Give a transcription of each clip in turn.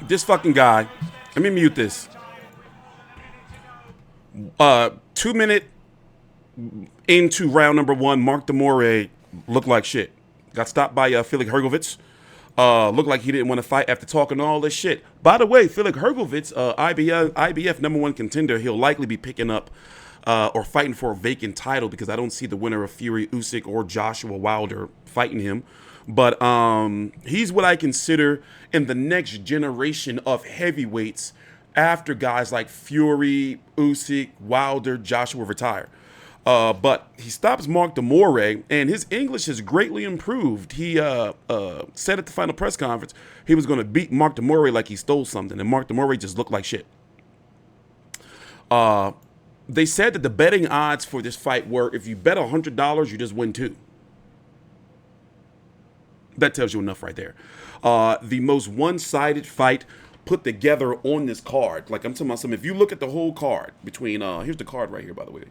This fucking guy. Let me mute this. 2 minute into round number 1, Mark De Mori looked like shit. Got stopped by Filip Hrgovic. Looked like he didn't want to fight after talking all this shit. By the way, Filip Hrgovic, IBF #1 contender, he'll likely be picking up or fighting for a vacant title because I don't see the winner of Fury Usyk or Joshua Wilder fighting him. But he's what I consider in the next generation of heavyweights after guys like Fury, Usyk, Wilder, Joshua retire. But he stops Mark De Mori, and his English has greatly improved. He said at the final press conference he was going to beat Mark De Mori like he stole something, and Mark De Mori just looked like shit. They said that the betting odds for this fight were if you bet $100, you just win 2. That tells you enough right there. The most one-sided fight put together on this card. Like I'm talking about if you look at the whole card between, here's the card right here, by the way.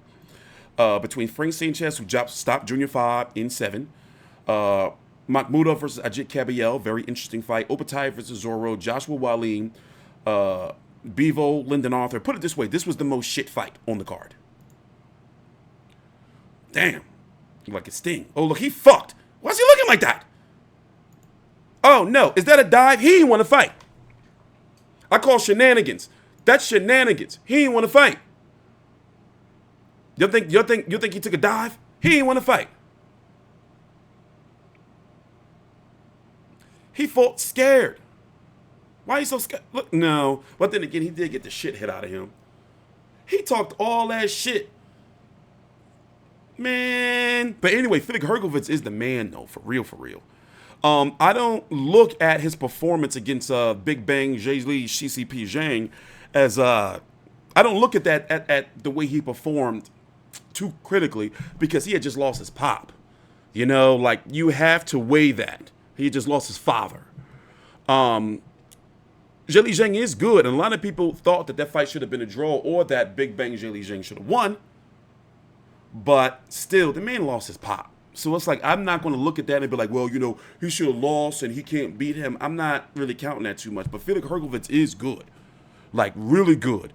Between Frank Sanchez, who stopped Junior 5 in 7. Makhmudov versus Ajit Kabayel, very interesting fight. Opetaia versus Zorro. Joshua Wallin. Bivol, Lyndon Arthur. Put it this way, this was the most shit fight on the card. Damn. Like a sting. Oh, look, he fucked. Why is he looking like that? Oh, no. Is that a dive? He didn't want to fight. I call shenanigans. That's shenanigans. He didn't want to fight. You think he took a dive? He didn't want to fight. He fought scared. Why are you so scared? Look, no. But then again, he did get the shit hit out of him. He talked all that shit. Man. But anyway, Filip Hrgovic is the man, though. For real, for real. I don't look at his performance against Big Bang Zhezli CCP Zhang as I don't look at that at the way he performed too critically because he had just lost his pop. You know, like you have to weigh that. He had just lost his father. Zhezli Zhang is good, and a lot of people thought that fight should have been a draw or that Big Bang Zhezli Zhang should have won. But still, the man lost his pop. So it's like, I'm not going to look at that and be like, well, you know, he should have lost and he can't beat him. I'm not really counting that too much. But Filip Hrgovic is good. Like, really good.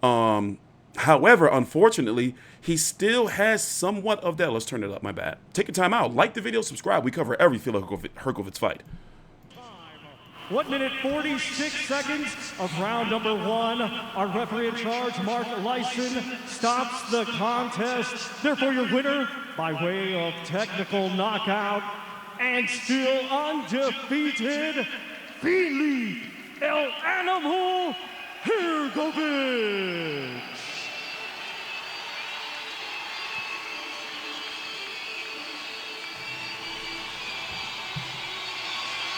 However, unfortunately, he still has somewhat of that. Let's turn it up, my bad. Take your time out. Like the video, subscribe. We cover every Filip Hrgovic fight. 1 minute 46 seconds of round number 1. Our referee in charge, Mark Lyson, stops the contest. Therefore, your winner by way of technical knockout and still undefeated, Filip El Animal Hrgovic.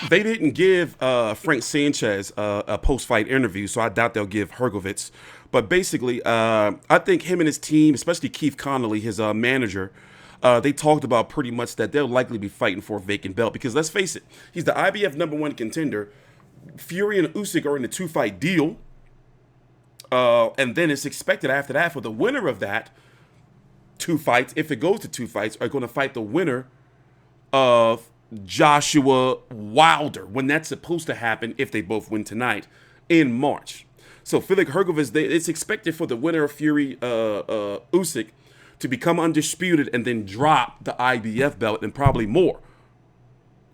They didn't give Frank Sanchez a post-fight interview, so I doubt they'll give Hrgovic. But basically, I think him and his team, especially Keith Connolly, his manager, they talked about pretty much that they'll likely be fighting for a vacant belt. Because let's face it, he's the IBF #1 contender. Fury and Usyk are in a 2-fight deal. And then it's expected after that for the winner of that 2 fights, if it goes to 2 fights, are going to fight the winner of Joshua Wilder, when that's supposed to happen if they both win tonight in March. So Filip Hrgovic, it's expected for the winner of Fury Usyk to become undisputed and then drop the IBF belt and probably more.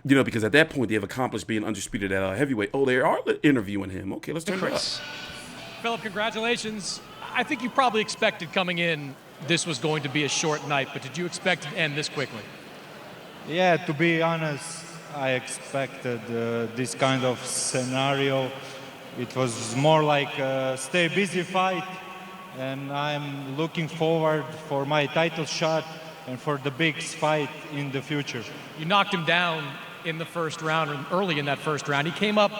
You know, because at that point they have accomplished being undisputed at heavyweight. Oh, they are interviewing him. Okay, let's turn it up. Filip, congratulations. I think you probably expected coming in this was going to be a short night, but did you expect it to end this quickly? Yeah, to be honest, I expected this kind of scenario. It was more like a stay busy fight, and I'm looking forward for my title shot and for the big fight in the future. You knocked him down in the first round, or early in that first round. He came up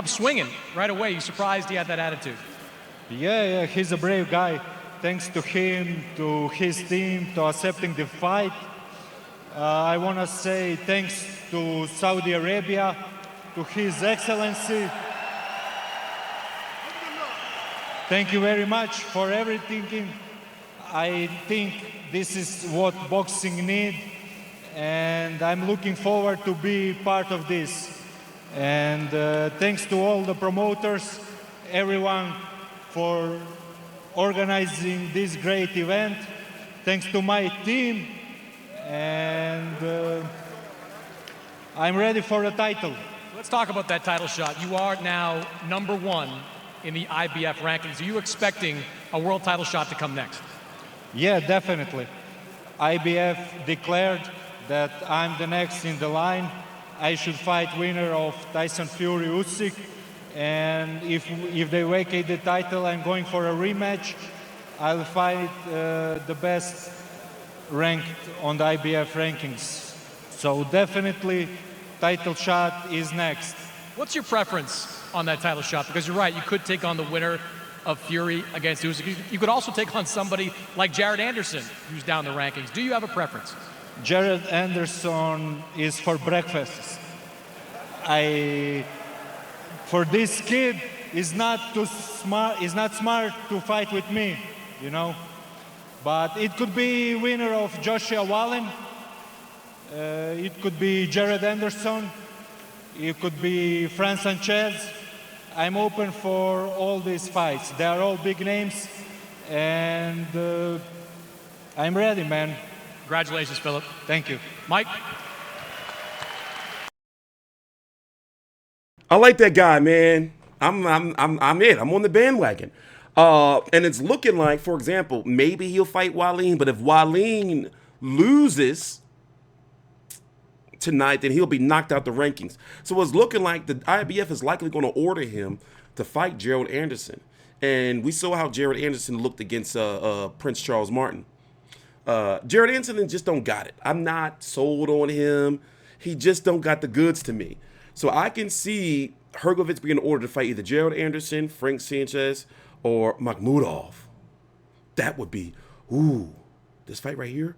swinging right away. You surprised he had that attitude? Yeah, he's a brave guy. Thanks to him, to his team, to accepting the fight. I want to say thanks to Saudi Arabia, to His Excellency. Thank you very much for everything. I think this is what boxing needs, and I'm looking forward to be part of this. And thanks to all the promoters, everyone for organizing this great event. Thanks to my team. And I'm ready for the title. Let's talk about that title shot. You are now #1 in the IBF rankings. Are you expecting a world title shot to come next? Yeah, definitely. IBF declared that I'm the next in the line. I should fight winner of Tyson Fury Usyk, and if they vacate the title, I'm going for a rematch. I'll fight the best ranked on the IBF rankings. So definitely, title shot is next. What's your preference on that title shot? Because you're right, you could take on the winner of Fury against Usyk. You could also take on somebody like Jared Anderson, who's down the rankings. Do you have a preference? Jared Anderson is for breakfast. For this kid, is not too smart. Is not smart to fight with me, you know. But it could be winner of Joshua Wallin. It could be Jared Anderson. It could be Fran Sanchez. I'm open for all these fights. They are all big names, and I'm ready, man. Congratulations, Filip. Thank you. Mike? I like that guy, man. I'm in. I'm on the bandwagon. And it's looking like, for example, maybe he'll fight Wallin, but if Wallin loses tonight, then he'll be knocked out the rankings. So it's looking like the IBF is likely going to order him to fight Jared Anderson. And we saw how Jared Anderson looked against Prince Charles Martin. Jared Anderson just don't got it. I'm not sold on him. He just don't got the goods to me. So I can see Hrgovic being ordered to fight either Jared Anderson, Frank Sanchez, or Makhmudov. That would be, ooh, this fight right here.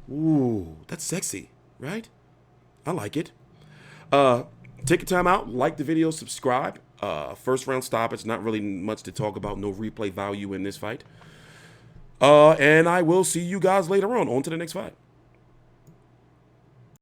Ooh, that's sexy, right? I like it. Take your time out, like the video, subscribe. First round stoppage, not really much to talk about, no replay value in this fight. And I will see you guys later on to the next fight.